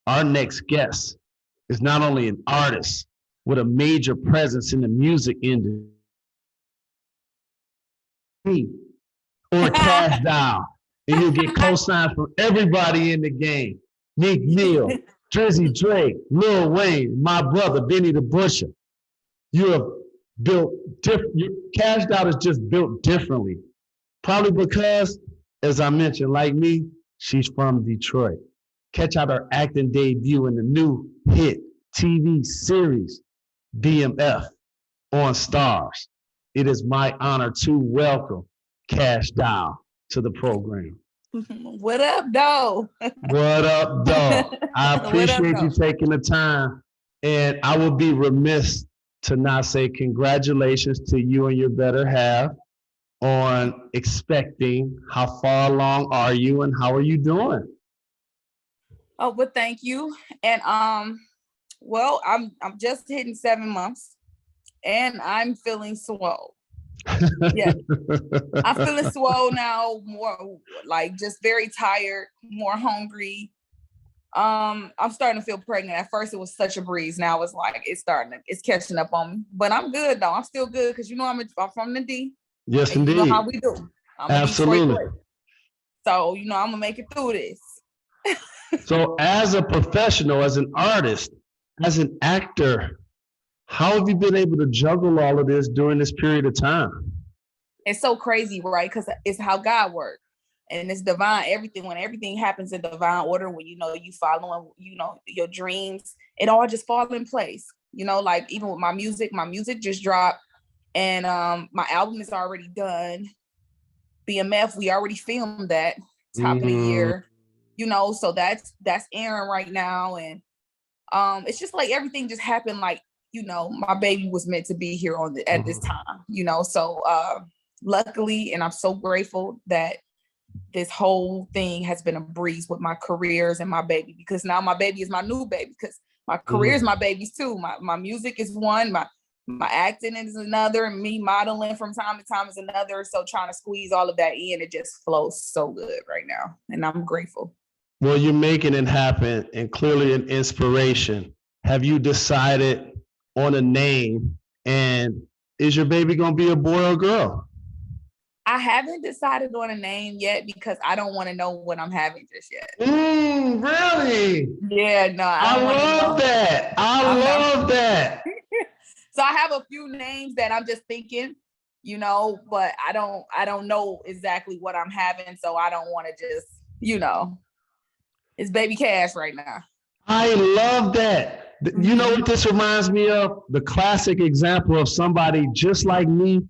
our next guest is not only an artist with a major presence in the music industry, or Kash Doll, and you'll get cosigns from everybody in the game. Meek Mill, Drizzy Drake, Lil Wayne, my brother, Benny the Butcher. You have built different. Kash Doll is just built differently. Probably because, as I mentioned, like me, she's from Detroit. Catch out her acting debut in the new hit TV series, BMF, on Stars. It is my honor to welcome Kash Doll to the program. What up, Doll? What up, Doll? I appreciate you taking the time, and I would be remiss to not say congratulations to you and your better half on expecting. How far along are you, and how are you doing? Oh, well, thank you. And well, I'm just hitting 7 months, and I'm feeling swole. Yeah, I'm feeling swole now, more like just very tired, more hungry. I'm starting to feel pregnant. At first it was such a breeze. Now it's like it's catching up on me. But I'm good though. I'm still good because I'm from the D. Yes, indeed. You know how we do. I'm absolutely. So I'm gonna make it through this. So as a professional, as an artist, as an actor, how have you been able to juggle all of this during this period of time? It's so crazy, right? Because it's how God works. And it's divine. When everything happens in divine order, when you following, your dreams, it all just fall in place. Like even with my music just dropped, and my album is already done. BMF, we already filmed that top of the year. So that's airing right now. And it's just like everything just happened like, my baby was meant to be here at this time, so luckily, and I'm so grateful that this whole thing has been a breeze with my careers and my baby, because now my baby is my new baby, because my career is my baby's too. My music is one, my acting is another, and me modeling from time to time is another. So trying to squeeze all of that in, it just flows so good right now. And I'm grateful. Well, you're making it happen, and clearly an inspiration. Have you decided on a name, and is your baby going to be a boy or girl? I haven't decided on a name yet because I don't want to know what I'm having just yet. Really? Yeah, no. I love that. I love that. So I have a few names that I'm just thinking, but I don't know exactly what I'm having. So I don't want to just, it's baby Kash right now. I love that. You know what this reminds me of? The classic example of somebody just like me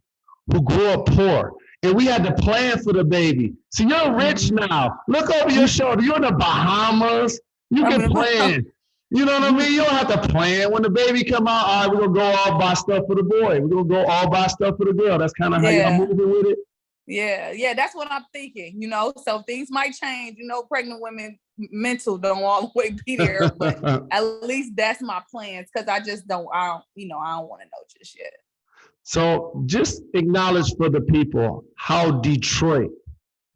who grew up poor. And we had to plan for the baby. So you're rich now. Look over your shoulder. You're in the Bahamas. You can plan. You know what I mean? You don't have to plan. When the baby come out, all right, we're going to go all buy stuff for the boy. We're going to go all buy stuff for the girl. That's kind of how y'all moving with it. Yeah, that's what I'm thinking, So things might change. Pregnant women mental don't all the way be there. But at least that's my plans, because I don't want to know just yet. So just acknowledge for the people how Detroit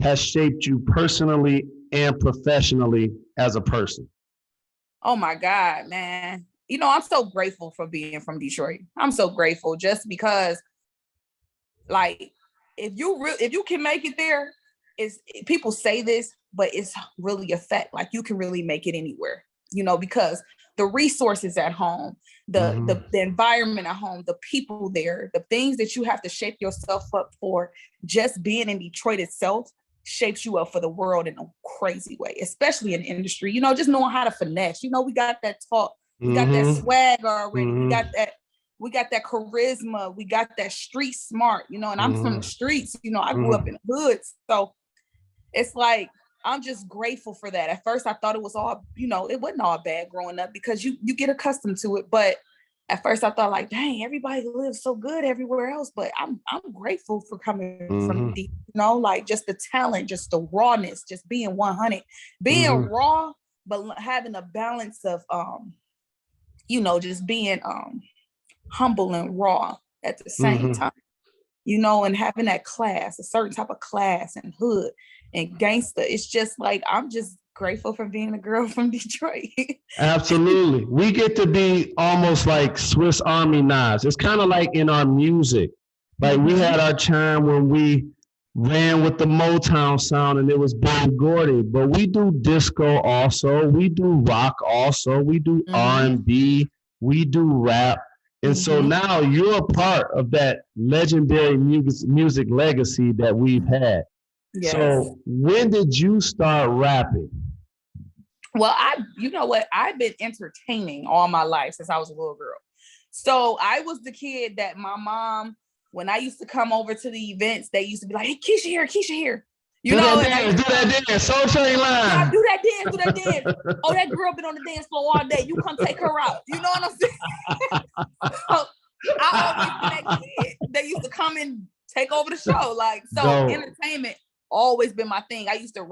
has shaped you personally and professionally as a person. Oh my God, man. I'm so grateful for being from Detroit. I'm so grateful just because, like, if you can make it there, people say this, but it's really a fact. Like, you can really make it anywhere, because the resources at home, the environment at home, the people there, the things that you have to shape yourself up for, just being in Detroit itself shapes you up for the world in a crazy way, especially in industry, just knowing how to finesse. We got that talk, we got that swag already, we got that charisma, we got that street smart, and I'm from the streets, I grew up in the hood. So it's like, I'm just grateful for that. At first I thought it was all, it wasn't all bad growing up, because you get accustomed to it. But at first I thought, like, dang, everybody lives so good everywhere else. But I'm grateful for coming from deep, like just the talent, just the rawness, just being 100, being raw, but having a balance of, just being humble and raw at the same time, and having that class, a certain type of class and hood and gangster. It's just like, I'm just grateful for being a girl from Detroit. Absolutely. We get to be almost like Swiss Army knives. It's kind of like in our music. Like we had our time when we ran with the Motown sound and it was Berry Gordy, but we do disco also. We do rock also. We do R&B. We do rap. And so now you're a part of that legendary music legacy that we've had. Yes. So when did you start rapping? Well, you know what? I've been entertaining all my life since I was a little girl. So I was the kid that my mom, when I used to come over to the events, they used to be like, "Hey, Keisha here, Keisha here." You know, do that dance, Soul Train line. Yeah, do that dance. Oh, that girl been on the dance floor all day. You come take her out. You know what I'm saying? So I always been that kid. They used to come and take over the show. Like, so entertainment always been my thing. I used to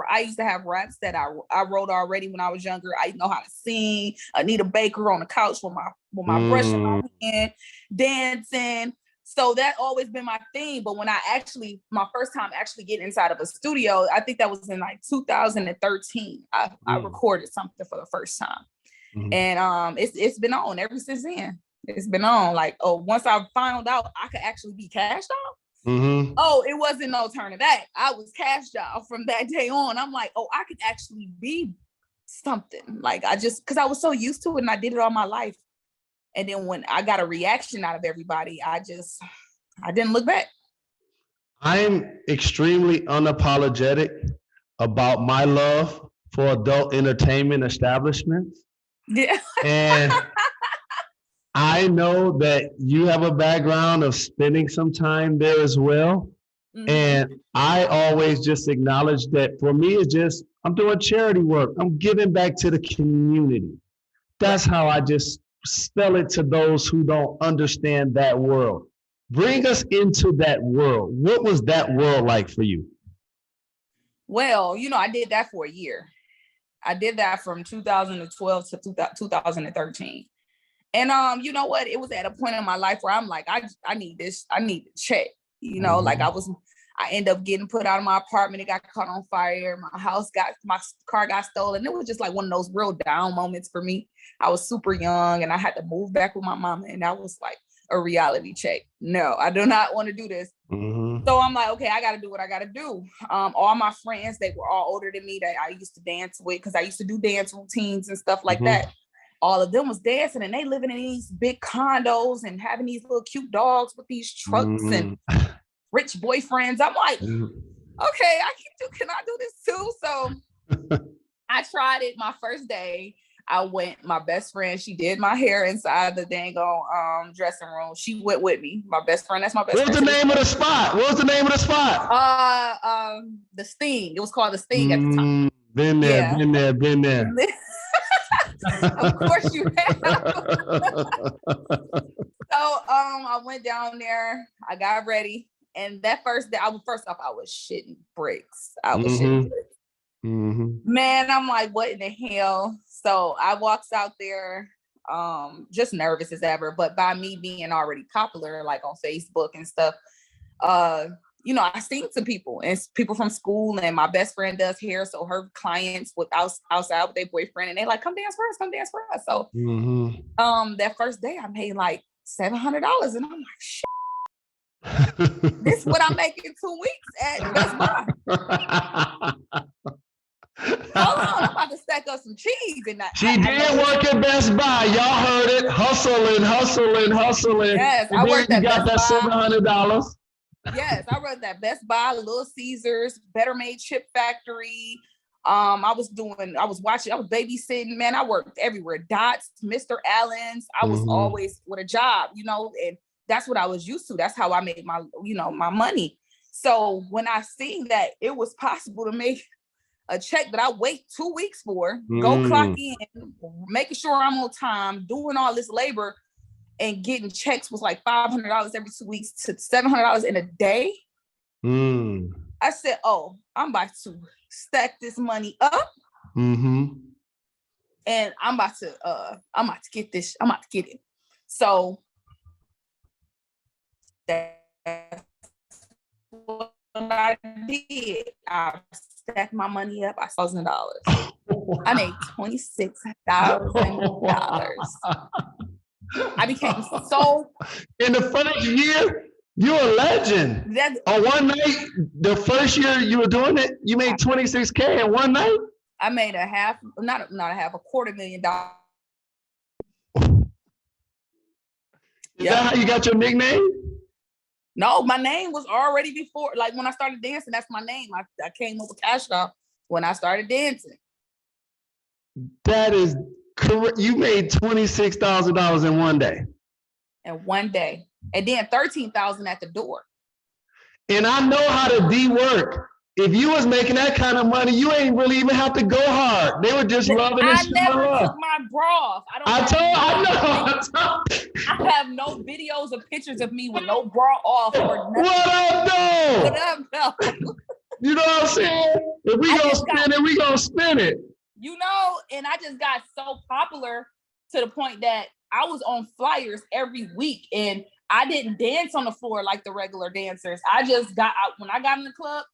have raps that I wrote already when I was younger. I know how to sing. Anita Baker on the couch with my brush in my hand, dancing. So that always been my thing. But when my first time actually getting inside of a studio, I think that was in like 2013. I recorded something for the first time. And it's been on ever since then. It's been on. Like, once I found out I could actually be Kash Doll. It wasn't no turning back. I was Kash Doll from that day on. I'm like, I could actually be something. Like, because I was so used to it and I did it all my life. And then when I got a reaction out of everybody, I didn't look back. I'm extremely unapologetic about my love for adult entertainment establishments. Yeah. And I know that you have a background of spending some time there as well. And I always just acknowledge that for me, it's just, I'm doing charity work. I'm giving back to the community. That's how I just spell it to those who don't understand that world. Bring us into that world. What was that world like for you? Well, I did that for a year. I did that from 2012 to 2013. And you know what? It was at a point in my life where I'm like, I need this. I need to check. Like I ended up getting put out of my apartment. It got caught on fire. My car got stolen. It was just like one of those real down moments for me. I was super young and I had to move back with my mama. And that was like a reality check. No, I do not want to do this. So I'm like, okay, I got to do what I got to do. All my friends, they were all older than me that I used to dance with because I used to do dance routines and stuff like that. All of them was dancing and they living in these big condos and having these little cute dogs with these trucks and rich boyfriends. I'm like, okay, can I do this too? So I tried it my first day. I went, my best friend, she did my hair inside the dang dressing room. She went with me. My best friend, that's my best friend. What was the name of the spot? The Sting. It was called the Sting at the time. Been there. Of course you have. So I went down there, I got ready, and that first day, I was shitting bricks. Man, I'm like, what in the hell? So I walks out there, just nervous as ever, but by me being already popular, like on Facebook and stuff, I seen some people and people from school, and my best friend does hair, so her clients with outside with their boyfriend, and they like, come dance for us. So that first day I made like $700, and I'm like, shit. This is what I make in 2 weeks at Best Buy. Hold on, I'm about to stack up some cheese. And she did work at Best Buy. Y'all heard it. Hustling. Yes, I worked at Best Buy. $700. Yes, I worked at Best Buy, Little Caesars, Better Made Chip Factory. I was babysitting, man. I worked everywhere. Dots, Mr. Allen's. I was always with a job, and that's what I was used to. That's how I made my, my money. So when I seen that it was possible to make a check that I wait 2 weeks for, go clock in, making sure I'm on time, doing all this labor, and getting checks was like $500 every 2 weeks to $700 in a day. I said, I'm about to stack this money up. And I'm about to get this. I'm about to get it. So that's what I did. I stacked my money up. $1,000. I made $26,000. I became so. In the first year, you're a legend. On one night, the first year you were doing it, you made $26K in one night? I made a $250,000. Is that how you got your nickname? No, my name was already before. Like when I started dancing, that's my name. I came up with Kash Doll when I started dancing. That is correct. You made $26,000 in one day. And one day. And then $13,000 at the door. And I know how to de-work. If you was making that kind of money, you ain't really even have to go hard. They were just rubbing and shit. I never took my bra off. I have no videos or pictures of me with no bra off or nothing. What up, though? What up, though? You know what I'm saying? If we gonna spin it, we gonna spin it. You know, and I just got so popular to the point that I was on flyers every week, and I didn't dance on the floor like the regular dancers. I just got out. When I got in the club,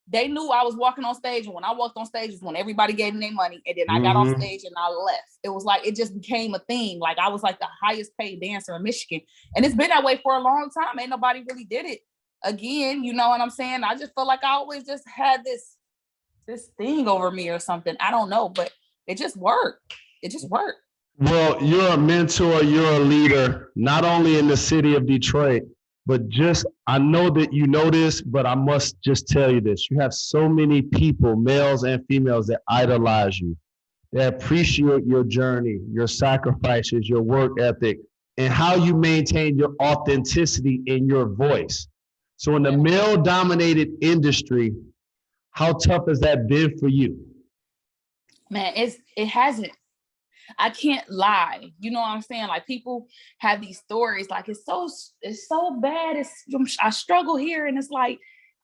they knew I was walking on stage. And when I walked on stage is when everybody gave me their money. And then I got off stage and I left. It was like, it just became a thing. Like I was like the highest paid dancer in Michigan. And it's been that way for a long time. Ain't nobody really did it again. You know what I'm saying? I just feel like I always just had this thing over me or something. I don't know, but it just worked. It just worked. Well, you're a mentor, you're a leader, not only in the city of Detroit, but I know that you know this, but I must just tell you this. You have so many people, males and females, that idolize you. They appreciate your journey, your sacrifices, your work ethic, and how you maintain your authenticity in your voice. So in the male-dominated industry, how tough has that been for you? Man, it hasn't. I can't lie. You know what I'm saying? Like people have these stories, like it's so bad. I struggle here, and it's like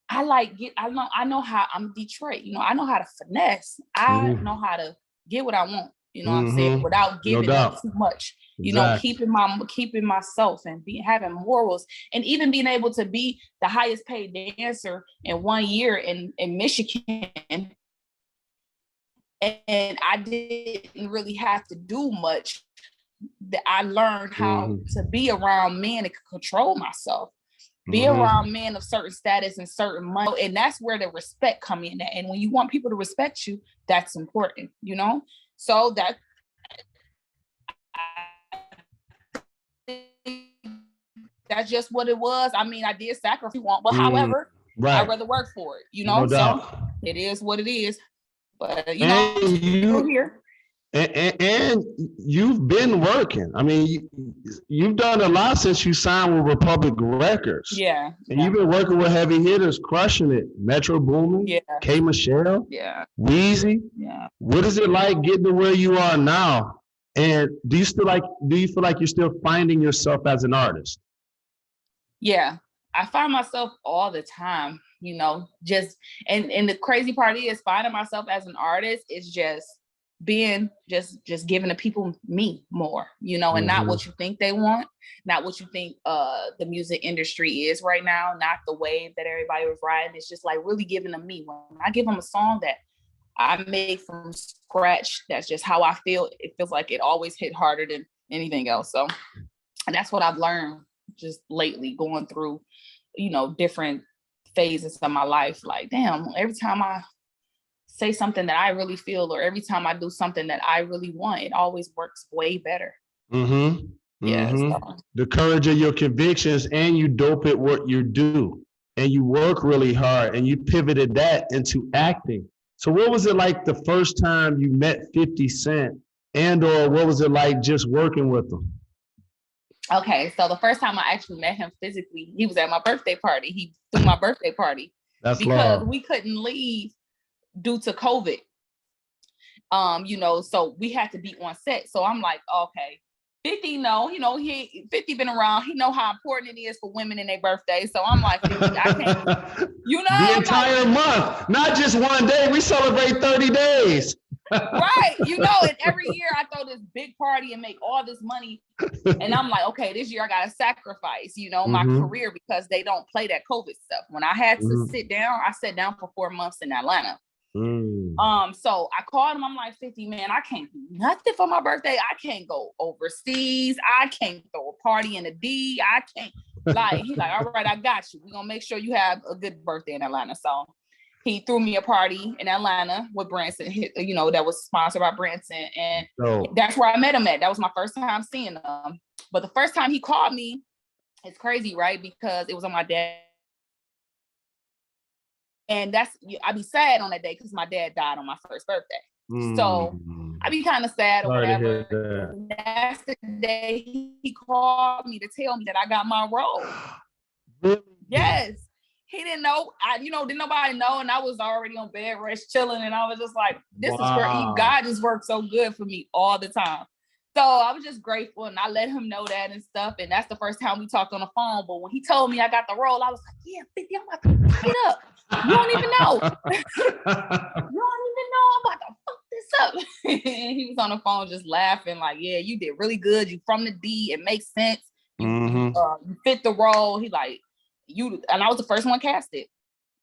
I know how I'm Detroit. You know, I know how to finesse. I know how to get what I want. You know what I'm saying? Without giving up too much. You know, keeping myself and having morals, and even being able to be the highest paid dancer in 1 year in Michigan. And I didn't really have to do much. That I learned how to be around men and control myself, be around men of certain status and certain money. And that's where the respect come in. And when you want people to respect you, that's important, you know? So that's just what it was. I mean, I did sacrifice, but however, I'd rather work for it, you know? So it is what it is. But you know, you're here. And you've been working. I mean, you've done a lot since you signed with Republic Records. Yeah. And you've been working with heavy hitters, crushing it. Metro Boomin, K. Michelle, Weezy. Yeah. What is it like getting to where you are now? And do you feel like you're still finding yourself as an artist? Yeah, I find myself all the time. You know, and the crazy part is finding myself as an artist is just being just giving the people me more, you know, and not what you think they want, not what you think the music industry is right now, not the wave that everybody was riding. It's just like really giving them me. When I give them a song that I made from scratch, that's just how I feel. It feels like it always hit harder than anything else. So, and that's what I've learned just lately, going through, you know, different phases of my life. Like, damn, every time I say something that I really feel, or every time I do something that I really want, it always works way better. Yeah. So. The courage of your convictions, and you dope at what you do, and you work really hard, and you pivoted that into acting. So what was it like the first time you met 50 Cent, or what was it like just working with him? Okay, so the first time I actually met him physically, he was at my birthday party. He threw my birthday party. That's because love. We couldn't leave due to COVID. You know, so we had to be on set. So I'm like, okay, 50, no, you know, 50 been around. He know how important it is for women in their birthday. So I'm like, 50, I can't, you know. The entire month, not just one day. We celebrate 30 days. Right, you know, and every year I throw this big party and make all this money, and I'm like, okay, this year I gotta sacrifice, you know, my career, because they don't play that COVID stuff. When I had to sit down, I sat down for 4 months in Atlanta. So I called him. I'm like, 50, man, I can't do nothing for my birthday. I can't go overseas. I can't throw a party in the D. I can't. Like, he's like, all right, I got you. We're gonna make sure you have a good birthday in Atlanta. So he threw me a party in Atlanta with Branson, you know, that was sponsored by Branson. And that's where I met him at. That was my first time seeing him. But the first time he called me, it's crazy, right? Because it was on my dad. And I'd be sad on that day because my dad died on my first birthday. So I'd be kind of sad or whatever. That's the day he called me to tell me that I got my role. Yes. He didn't know. Didn't nobody know. And I was already on bed rest chilling. And I was just like, this is where God just worked so good for me all the time. So I was just grateful, and I let him know that and stuff. And that's the first time we talked on the phone. But when he told me I got the role, I was like, yeah, 50, I'm about to fuck it up. You don't even know. You don't even know I'm about to fuck this up. And he was on the phone just laughing like, yeah, you did really good. You from the D. It makes sense. You fit the role. He like, and I was the first one casted.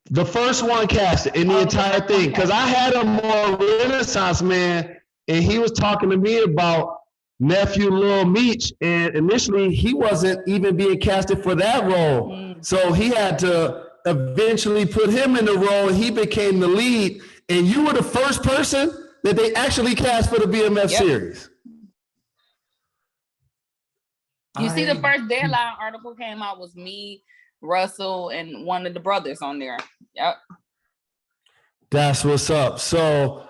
The first one casted in the entire thing. Because I had him on Renaissance Man, and he was talking to me about nephew Lil Meech, and initially he wasn't even being casted for that role. So he had to eventually put him in the role, and he became the lead. And you were the first person that they actually cast for the BMF series. You see, the first Deadline article came out was me, Russell, and one of the brothers on there. Yep. That's what's up. So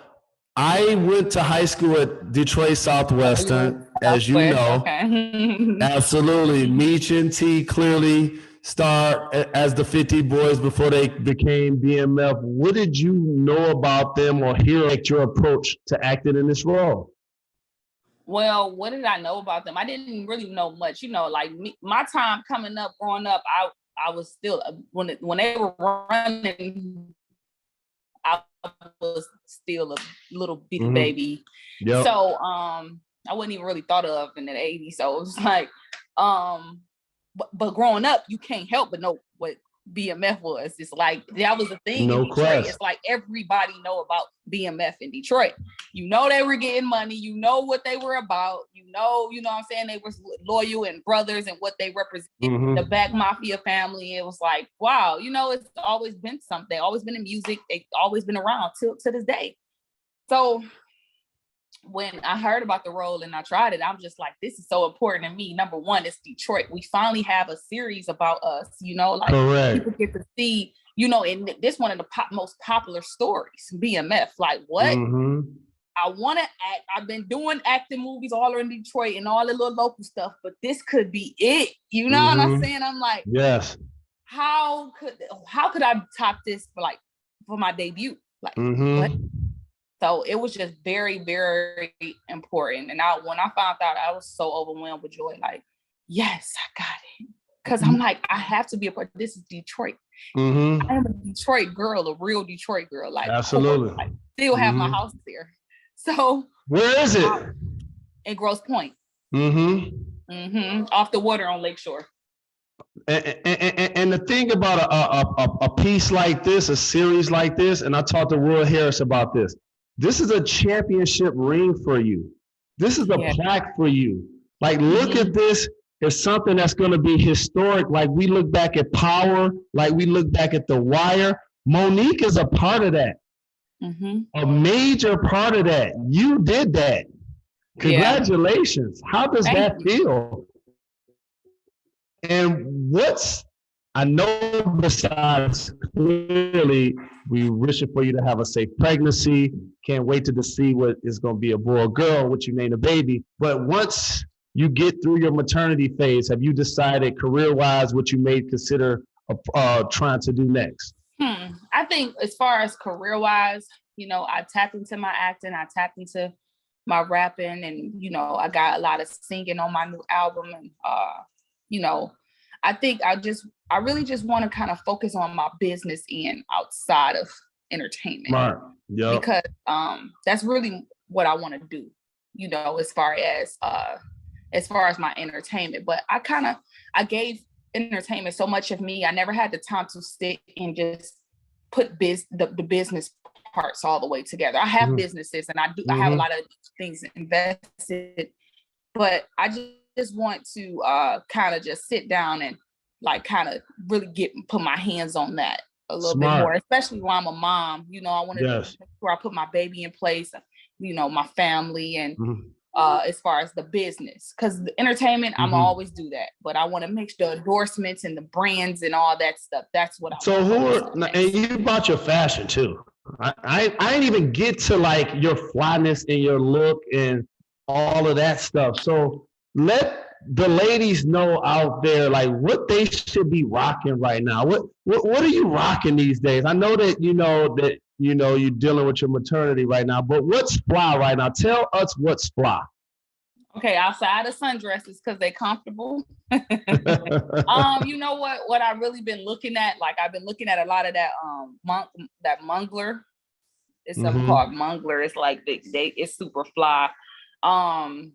I went to high school at Detroit Southwestern, as you know. Okay. Absolutely. Meech and T clearly start as the 50 Boys before they became BMF. What did you know about them or hear like your approach to acting in this role? Well, what did I know about them? I didn't really know much. Like my time coming up, growing up, I was still, when they were running, I was still a little bitty baby. Yep. So I wasn't even really thought of in the 80s. So it was like, but growing up, you can't help but know what BMF was. It's like that was a thing in Detroit. It's like everybody know about BMF in Detroit. They were getting money, what they were about, what I'm saying, they were loyal and brothers and what they represent, the Back Mafia family. It was like, wow, it's always been something, always been in music, they've always been around to this day. So when I heard about the role and I tried it, I'm just like, this is so important to me. Number one, it's Detroit. We finally have a series about us, like people get to see, and this one of the most popular stories, BMF. Like what? I want to act. I've been doing acting movies all around Detroit and all the little local stuff, but this could be it. You know what I'm saying? I'm like, yes. How could I top this for my debut? Like what? So it was just very, very important. And when I found out, I was so overwhelmed with joy. Like, yes, I got it. Because I'm like, I have to be a part. This is Detroit. I am a Detroit girl, a real Detroit girl. Like, absolutely. I still have my house there. So where is it? In Grosse Pointe. Off the water on Lakeshore. And the thing about a piece like this, a series like this, and I talked to Will Harris about this. This is a championship ring for you. This is a plaque for you. Like, look at this as something that's going to be historic. Like, we look back at Power, like we look back at The Wire. Monique is a part of that. A major part of that. You did that. Congratulations. How does that feel? And I know besides clearly, we wish for you to have a safe pregnancy. Can't wait to see what is going to be a boy or girl, what you name a baby. But once you get through your maternity phase, have you decided career-wise what you may consider trying to do next? I think as far as career-wise, I tapped into my acting, I tapped into my rapping, and, I got a lot of singing on my new album. And, I think I really just want to kind of focus on my business end outside of entertainment. Right. Yep. Because that's really what I want to do, as far as my entertainment. But I gave entertainment so much of me. I never had the time to sit and just put the business parts all the way together. I have businesses and I have a lot of things invested, but I just want to kind of just sit down and like kind of really put my hands on that a little bit more, especially when I'm a mom. You know, I want to make sure I put my baby in place, you know, my family, and as far as the business, because the entertainment, I'm always do that, but I want to make sure the endorsements and the brands and all that stuff. That's what I. So and you bought your fashion too. I didn't even get to like your flyness and your look and all of that stuff. So let the ladies know out there like what they should be rocking right now. What are you rocking these days? I know that you're dealing with your maternity right now, but what's fly right now? Tell us what's fly. Okay, outside of sundresses because they're comfortable. You know what I've really been looking at? Like I've been looking at a lot of that that mungler. It's something called mungler. It's like it's super fly. I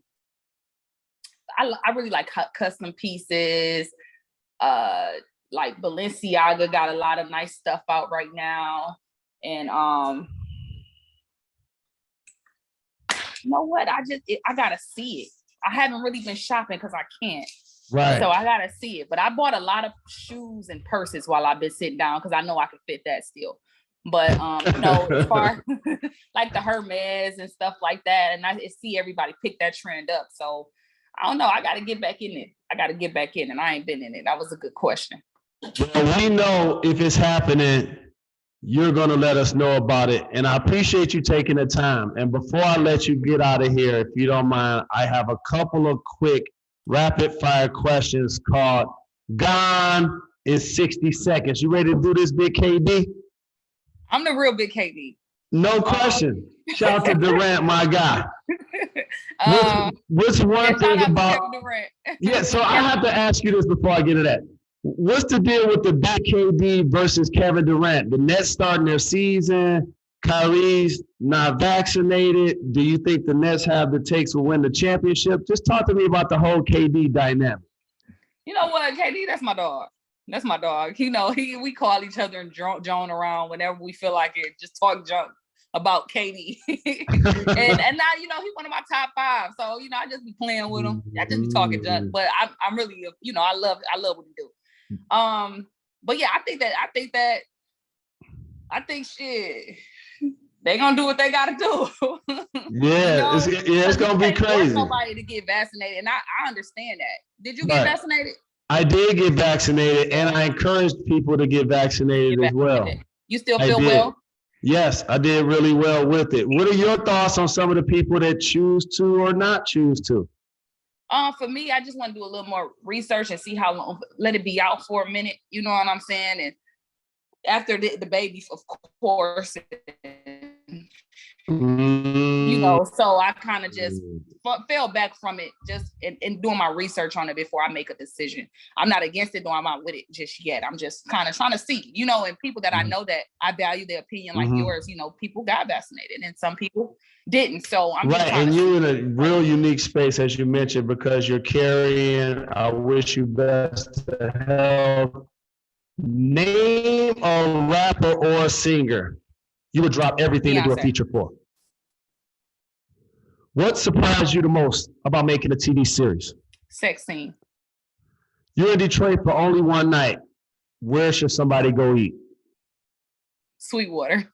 really like custom pieces. Like Balenciaga got a lot of nice stuff out right now. And you know what? I gotta see it. I haven't really been shopping because I can't. Right. So I gotta see it. But I bought a lot of shoes and purses while I've been sitting down because I know I can fit that still. But you know, as far like the Hermes and stuff like that, and I see everybody pick that trend up. So I don't know. I gotta get back in it. And I ain't been in it. That was a good question. Well, we know if it's happening, you're going to let us know about it. And I appreciate you taking the time. And before I let you get out of here, if you don't mind, I have a couple of quick rapid fire questions called Gone in 60 Seconds. You ready to do this, Big KD? I'm the real Big KD. No question. Shout out to Durant, my guy. What's one thing about... Yeah, so I have to ask you this before I get to that. What's the deal with the Big KD versus Kevin Durant? The Nets starting their season. Kyrie's not vaccinated. Do you think the Nets have the takes to win the championship? Just talk to me about the whole KD dynamic. You know what, KD, that's my dog. That's my dog. You know, we call each other and drone around whenever we feel like it. Just talk junk about KD. and now, you know, he's one of my top 5. So, you know, I just be playing with him. I just be talking junk. But I'm really, you know, I love what he do. But yeah, I think shit, they gonna do what they gotta do. Yeah, you know? It's gonna be crazy. Nobody to get vaccinated, and I understand that. Did you get vaccinated? I did get vaccinated, and I encouraged people to get vaccinated as well. You still feel well? Yes, I did really well with it. What are your thoughts on some of the people that choose to or not choose to? For me, I just want to do a little more research and see how long, let it be out for a minute. You know what I'm saying? And after the baby, of course, you know, so I kind of just fell back from it just in doing my research on it before I make a decision. I'm not against it, though I'm not with it just yet. I'm just kind of trying to see, you know, and people that I know that I value their opinion like yours, you know, people got vaccinated and some people didn't. So I'm just trying and you're in a real unique space, as you mentioned, because you're carrying, I wish you best health. Name a rapper or a singer you would drop everything to do a feature for. What surprised you the most about making a TV series? Sex scene. You're in Detroit for only one night. Where should somebody go eat? Sweetwater.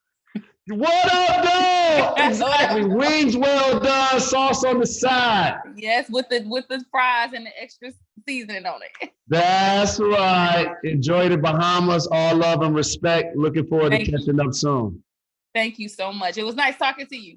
What up, though? Exactly. Wings well done, sauce on the side. Yes, with the fries and the extra seasoning on it. That's right. Enjoy the Bahamas. All love and respect. Looking forward to catching up soon. Thank you so much. It was nice talking to you.